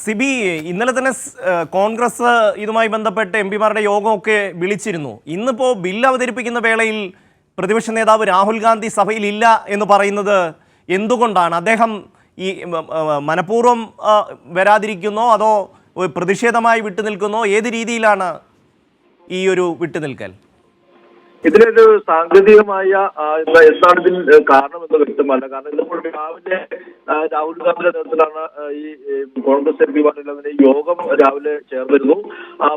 സിബി, ഇന്നലെ തന്നെ കോൺഗ്രസ് ഇതുമായി ബന്ധപ്പെട്ട് എംപിമാരുടെ യോഗമൊക്കെ വിളിച്ചിരുന്നു. ഇന്നിപ്പോൾ ബില്ല് അവതരിപ്പിക്കുന്ന വേളയിൽ പ്രതിപക്ഷ നേതാവ് രാഹുൽ ഗാന്ധി സഭയിലില്ല എന്ന് പറയുന്നത് എന്തുകൊണ്ടാണ്? അദ്ദേഹം ഈ മനഃപൂർവ്വം വരാതിരിക്കുന്നോ അതോ പ്രതിഷേധമായി വിട്ടുനിൽക്കുന്നോ? ഏത് രീതിയിലാണ് ഈ ഒരു വിട്ടുനിൽക്കൽ? ഇതിലൊരു സാങ്കേതികമായ എന്താണ് ഇതിൽ കാരണമെന്ന് വ്യക്തമല്ല. കാരണം ഇതിപ്പോൾ രാവിലെ രാഹുൽ ഗാന്ധിയുടെ നേതൃത്വത്തിലാണ് ഈ കോൺഗ്രസ് എംപിമാരുടെ യോഗം രാവിലെ ചേർന്നിരുന്നു.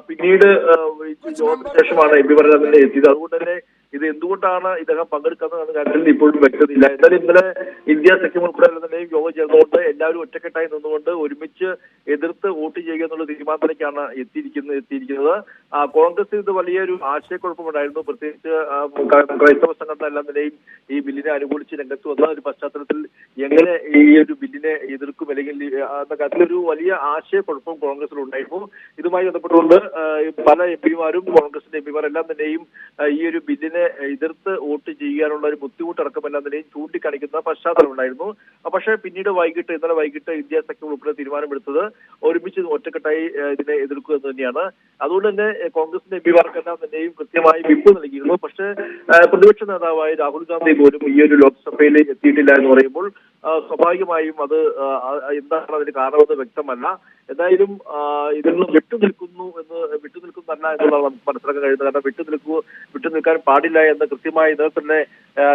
പിന്നീട് യോഗത്തിന് ശേഷമാണ് എംപിമാരുടെ എത്തിയത്. അതുകൊണ്ട് തന്നെ ഇത് എന്തുകൊണ്ടാണ് ഇദ്ദേഹം പങ്കെടുക്കുന്നത് എന്ന കാര്യത്തിൽ ഇപ്പോഴും വ്യക്തതയില്ല. എന്നാലും ഇന്നലെ ഇന്ത്യ സഖ്യം ഉൾപ്പെടെ യോഗം ചേർന്നുകൊണ്ട് എല്ലാവരും ഒറ്റക്കെട്ടായി നിന്നുകൊണ്ട് ഒരുമിച്ച് എതിർത്ത് വോട്ട് ചെയ്യുക എന്നുള്ള തീരുമാനത്തിലേക്കാണ് എത്തിയിരിക്കുന്നത്. കോൺഗ്രസ് ഇത് വലിയൊരു ആശയക്കുഴപ്പമുണ്ടായിരുന്നു. പ്രത്യേകിച്ച് ക്രൈസ്തവ സംഘടന എല്ലാം നിലയും ഈ ബില്ലിനെ അനുകൂലിച്ച് രംഗത്ത് വന്ന ഒരു പശ്ചാത്തലത്തിൽ എങ്ങനെ ഈ ഒരു ബില്ലിനെ എതിർക്കും അല്ലെങ്കിൽ എന്ന കാര്യത്തിലൊരു വലിയ ആശയക്കുഴപ്പം കോൺഗ്രസിൽ ഉണ്ടായിരുന്നു. ഇതുമായി ബന്ധപ്പെട്ടുകൊണ്ട് പല എംപിമാരും കോൺഗ്രസിന്റെ എംപിമാരെല്ലാം തന്നെയും ഈ ഒരു ബില്ലിനെ എതിർത്ത് വോട്ട് ചെയ്യാനുള്ള ഒരു ബുദ്ധിമുട്ടടക്കമെല്ലാം തന്നെയും ചൂണ്ടിക്കാണിക്കുന്ന പശ്ചാത്തലം ഉണ്ടായിരുന്നു. പക്ഷേ പിന്നീട് ഇന്നലെ വൈകിട്ട് ഇന്ത്യ സഖ്യം ഉൾപ്പെടെ തീരുമാനമെടുത്തത് ഒരുമിച്ച് ഒറ്റക്കെട്ടായി ഇതിനെ എതിർക്കുക എന്ന് തന്നെയാണ്. അതുകൊണ്ട് തന്നെ കോൺഗ്രസിന്റെ എംപിമാർക്കെല്ലാം തന്നെയും കൃത്യമായി വിപ്പ് നൽകിയിരുന്നു. പക്ഷേ പ്രതിപക്ഷ നേതാവായ രാഹുൽ ഗാന്ധി പോലും ഈ ഒരു ലോക്സഭയിൽ എത്തിയിട്ടില്ല എന്ന് പറയുമ്പോൾ സ്വാഭാവികമായും അത് എന്താണ് അതിന് കാരണമെന്ന് വ്യക്തമല്ല. എന്തായാലും ഇതിൽ നിന്ന് വിട്ടുനിൽക്കുന്നല്ല എന്നുള്ളത് നമുക്ക് മനസ്സിലാക്കാൻ കഴിയുന്നത്. കാരണം വിട്ടുനിൽക്കാൻ പാടില്ല എന്ന് കൃത്യമായി ഇന്നലെ തന്നെ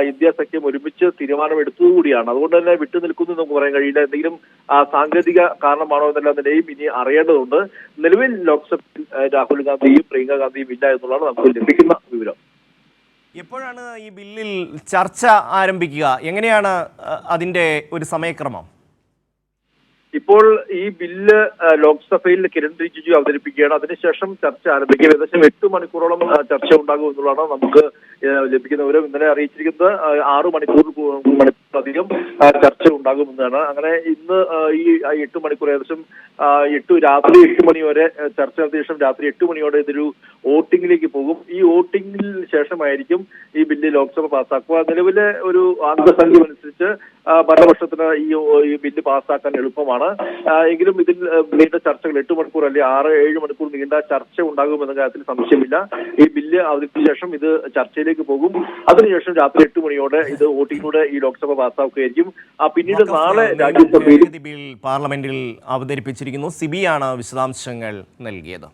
ഇന്ത്യ സഖ്യം ഒരുമിച്ച് തീരുമാനമെടുത്തതുകൂടിയാണ്. അതുകൊണ്ട് തന്നെ വിട്ടുനിൽക്കുന്നു എന്ന് പറയാൻ കഴിയില്ല. എന്തെങ്കിലും സാങ്കേതിക കാരണമാണോ എന്നെല്ലാം നിലയും ഇനി അറിയേണ്ടതുണ്ട്. നിലവിൽ ലോക്സഭയിൽ രാഹുൽ ഗാന്ധിയും പ്രിയങ്ക ഗാന്ധിയും ഇല്ല എന്നുള്ളതാണ് നമുക്ക് ലഭിക്കുന്ന വിവരം. എപ്പോഴാണ് ഈ ബില്ലിൽ ചർച്ച ആരംഭിക്കുക? എങ്ങനെയാണ് അതിന്റെ ഒരു സമയക്രമം? ഇപ്പോൾ ഈ ബില്ല് ലോക്സഭയിൽ കിരൺ റിജിജു അവതരിപ്പിക്കുകയാണ്. അതിനുശേഷം ചർച്ച ആരംഭിക്കും. ഏകദേശം 8 മണിക്കൂറോളം ചർച്ച ഉണ്ടാകും എന്നുള്ളതാണ് നമുക്ക് ലഭിക്കുന്ന വിവരം. ഇന്നലെ അറിയിച്ചിരിക്കുന്നത് 6 മണിക്കൂറിലധികം ചർച്ച ഉണ്ടാകുമെന്നാണ്. അങ്ങനെ ഇന്ന് ഈ 8 മണിക്കൂർ ഏകദേശം രാത്രി 8 മണി വരെ ചർച്ച നടത്തിയ ശേഷം രാത്രി 8 മണിയോടെ ഇതൊരു വോട്ടിംഗിലേക്ക് പോകും. ഈ വോട്ടിംഗിൽ ശേഷമായിരിക്കും ഈ ബില്ല് ലോക്സഭ പാസ്സാക്കുക. നിലവിലെ ഒരു അംഗസംഖ്യം അനുസരിച്ച് ഭരണപക്ഷത്തിന് ഈ ബില്ല് പാസ്സാക്കാൻ എളുപ്പമാണ്. എങ്കിലും ഇതിൽ നീണ്ട ചർച്ചകൾ 8 മണിക്കൂർ അല്ലെങ്കിൽ 6-7 മണിക്കൂർ നീണ്ട ചർച്ച ഉണ്ടാകുമെന്ന കാര്യത്തിൽ സംശയമില്ല. ഈ ബില്ല് അവതരിപ്പിച്ച ശേഷം ഇത് ചർച്ചയിലേക്ക് പോകും. അതിനുശേഷം രാത്രി 8 മണിയോടെ ഇത് വോട്ടിങ്ങിലൂടെ ഈ ലോക്സഭ പാസ്സാക്കുകയായിരിക്കും. പിന്നീട് നാളെ രാജ്യസഭയിൽ പാർലമെന്റിൽ അവതരിപ്പിച്ചിരിക്കുന്നു. സിബിയാണ് വിശദാംശങ്ങൾ നൽകിയത്.